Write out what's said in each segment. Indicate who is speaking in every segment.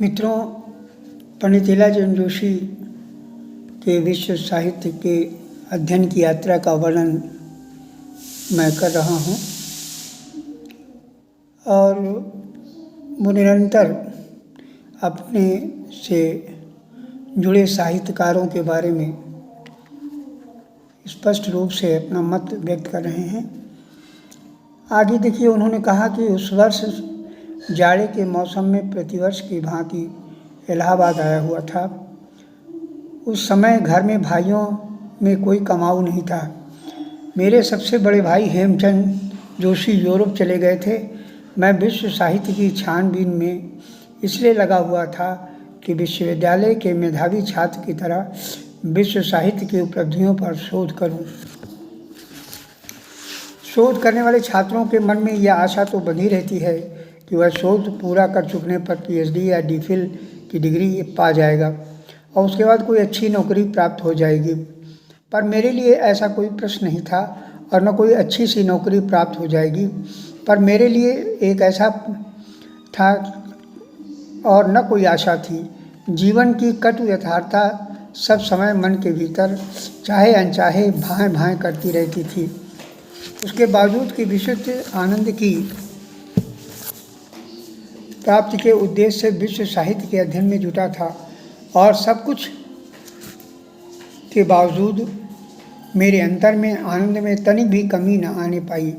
Speaker 1: मित्रों, पंडित लीलाचंद जोशी के विश्व साहित्य के अध्ययन की यात्रा का वर्णन मैं कर रहा हूँ और वो निरंतर अपने से जुड़े साहित्यकारों के बारे में स्पष्ट रूप से अपना मत व्यक्त कर रहे हैं। आगे देखिए, उन्होंने कहा कि उस वर्ष जाड़े के मौसम में प्रतिवर्ष की भांति इलाहाबाद आया हुआ था। उस समय घर में भाइयों में कोई कमाऊ नहीं था। मेरे सबसे बड़े भाई हेमचंद जोशी यूरोप चले गए थे। मैं विश्व साहित्य की छानबीन में इसलिए लगा हुआ था कि विश्वविद्यालय के मेधावी छात्र की तरह विश्व साहित्य की उपलब्धियों पर शोध करूं। शोध करने वाले छात्रों के मन में यह आशा तो बनी रहती है कि वह शोध पूरा कर चुकने पर पीएचडी या डीफिल की डिग्री पा जाएगा और उसके बाद कोई अच्छी नौकरी प्राप्त हो जाएगी। पर मेरे लिए ऐसा कोई प्रश्न नहीं था और न कोई अच्छी सी नौकरी प्राप्त हो जाएगी। पर मेरे लिए एक ऐसा था और न कोई आशा थी। जीवन की कटु यथार्थता सब समय मन के भीतर चाहे अनचाहे भाएँ भाएँ करती रहती थी। उसके बावजूद कि विशुद्ध आनंद की प्राप्ति के उद्देश्य से विश्व साहित्य के अध्ययन में जुटा था और सब कुछ के बावजूद मेरे अंतर में आनंद में तनिक भी कमी न आने पाई,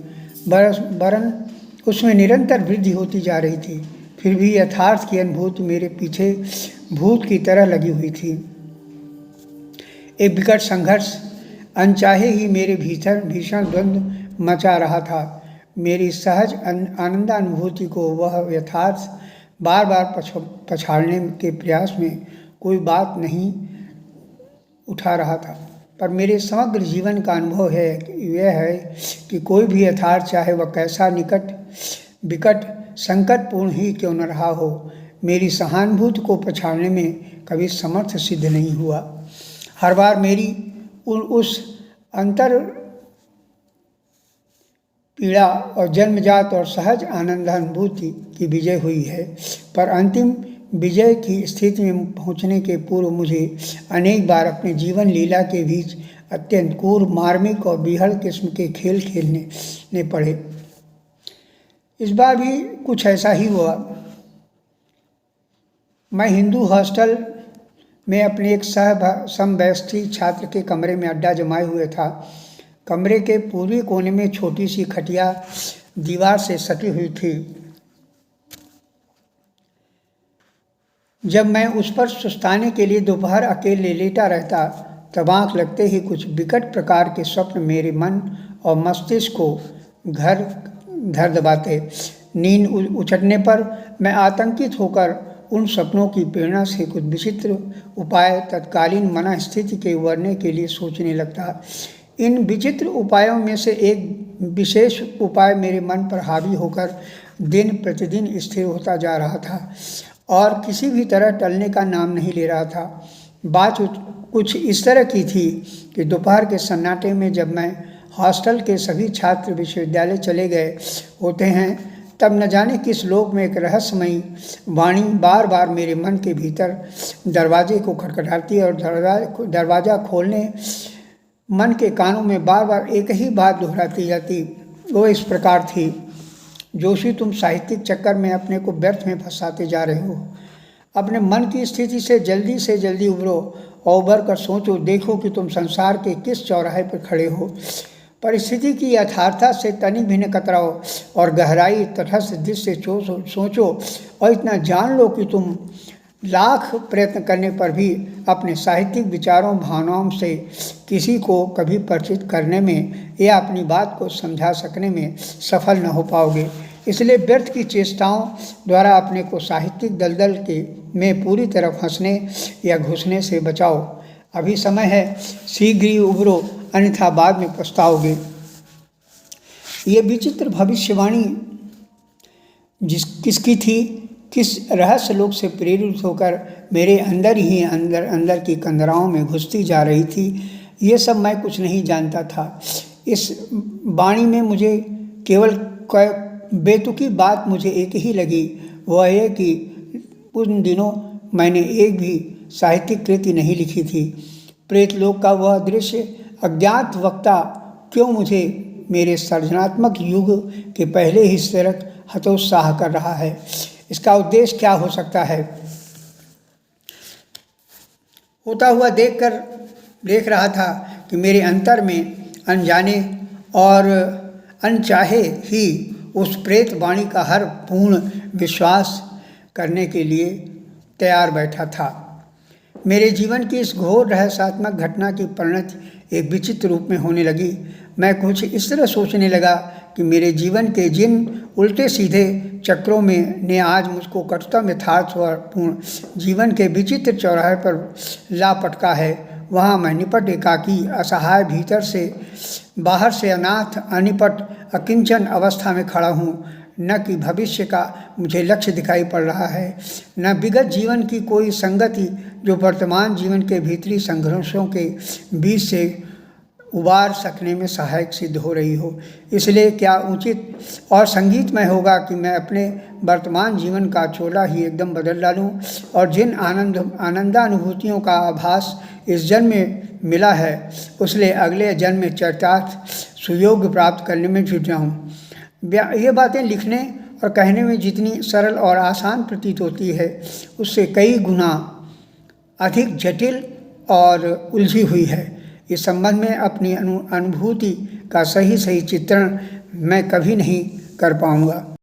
Speaker 1: वरन उसमें निरंतर वृद्धि होती जा रही थी। फिर भी यथार्थ की अनुभूति मेरे पीछे भूत की तरह लगी हुई थी। एक विकट संघर्ष अनचाहे ही मेरे भीतर भीषण द्वंद्व मचा रहा था। मेरी सहज आनंदानुभूति को वह यथार्थ बार बार पछाड़ने के प्रयास में कोई बात नहीं उठा रहा था। पर मेरे समग्र जीवन का अनुभव यह है कि कोई भी यथार्थ, चाहे वह कैसा विकट संकटपूर्ण ही क्यों न रहा हो, मेरी सहानुभूति को पछाड़ने में कभी समर्थ सिद्ध नहीं हुआ। हर बार मेरी उस अंतर पीड़ा और जन्मजात और सहज आनंदानुभूति की विजय हुई है। पर अंतिम विजय की स्थिति में पहुंचने के पूर्व मुझे अनेक बार अपने जीवन लीला के बीच अत्यंत क्रूर, मार्मिक और बीहड़ किस्म के खेल खेलने पड़े। इस बार भी कुछ ऐसा ही हुआ। मैं हिंदू हॉस्टल में अपने एक समवयस्की छात्र के कमरे में अड्डा जमाए हुए था। कमरे के पूर्वी कोने में छोटी सी खटिया दीवार से सटी हुई थी। जब मैं उस पर सुस्ताने के लिए दोपहर अकेले लेटा रहता, तब आँख लगते ही कुछ विकट प्रकार के स्वप्न मेरे मन और मस्तिष्क को घर दबाते। नींद उछटने पर मैं आतंकित होकर उन सपनों की प्रेरणा से कुछ विचित्र उपाय तत्कालीन मना स्थिति के उबरने के लिए सोचने लगता। इन विचित्र उपायों में से एक विशेष उपाय मेरे मन पर हावी होकर दिन प्रतिदिन स्थिर होता जा रहा था और किसी भी तरह टलने का नाम नहीं ले रहा था। बात कुछ इस तरह की थी कि दोपहर के सन्नाटे में जब मैं हॉस्टल के सभी छात्र विश्वविद्यालय चले गए होते हैं, तब न जाने किस लोक में एक रहस्यमयी वाणी बार बार मेरे मन के भीतर दरवाजे को खटखटाती और दरवाज़ा खोलने मन के कानों में बार बार एक ही बात दोहराती जाती। वो इस प्रकार थी, जोशी, तुम साहित्यिक चक्कर में अपने को व्यर्थ में फंसाते जा रहे हो। अपने मन की स्थिति से जल्दी उभरो और उभर कर सोचो, देखो कि तुम संसार के किस चौराहे पर खड़े हो। परिस्थिति की यथार्थता से तनिक भी न कतराओ और गहराई तटस्थ दृष्टि से सोचो और इतना जान लो कि तुम लाख प्रयत्न करने पर भी अपने साहित्यिक विचारों भावनाओं से किसी को कभी परिचित करने में या अपनी बात को समझा सकने में सफल न हो पाओगे। इसलिए व्यर्थ की चेष्टाओं द्वारा अपने को साहित्यिक दलदल में पूरी तरह फंसने या घुसने से बचाओ। अभी समय है, शीघ्र ही उभरो, अन्यथा बाद में पछताओगे। ये विचित्र भविष्यवाणी किसकी थी, किस रहस्य लोक से प्रेरित होकर मेरे अंदर ही अंदर की कंदराओं में घुसती जा रही थी, ये सब मैं कुछ नहीं जानता था। इस वाणी में मुझे केवल बेतुकी बात मुझे एक ही लगी, वह यह कि उन दिनों मैंने एक भी साहित्यिक कृति नहीं लिखी थी। प्रेतलोक का वह दृश्य अज्ञात वक्ता क्यों मुझे मेरे सृजनात्मक युग के पहले ही सिरक हतोत्साह कर रहा है? इसका उद्देश्य क्या हो सकता है? होता हुआ देख रहा था कि मेरे अंतर में अनजाने और अनचाहे ही उस प्रेत वाणी का हर पूर्ण विश्वास करने के लिए तैयार बैठा था। मेरे जीवन की इस घोर रहस्यात्मक घटना की परिणति एक विचित्र रूप में होने लगी। मैं कुछ इस तरह सोचने लगा कि मेरे जीवन के जिन उल्टे सीधे चक्रों में ने आज मुझको कटुतम यथार्थपूर्ण जीवन के विचित्र चौराहे पर ला पटका है, वहाँ मैं निपट एकाकी असहाय भीतर से बाहर से अनाथ अनिपट अकिंचन अवस्था में खड़ा हूँ। न कि भविष्य का मुझे लक्ष्य दिखाई पड़ रहा है, न विगत जीवन की कोई संगति जो वर्तमान जीवन के भीतरी संघर्षों के बीच से उबार सकने में सहायक सिद्ध हो रही हो। इसलिए क्या उचित और संगीतमय होगा कि मैं अपने वर्तमान जीवन का चोला ही एकदम बदल डालूं और जिन आनंदानुभूतियों का आभास इस जन्म में मिला है उसलिए अगले जन्म में चरितार्थ सुयोग प्राप्त करने में जुट जाऊं। ये बातें लिखने और कहने में जितनी सरल और आसान प्रतीत होती है उससे कई गुना अधिक जटिल और उलझी हुई है। इस संबंध में अपनी अनुभूति का सही चित्रण मैं कभी नहीं कर पाऊंगा।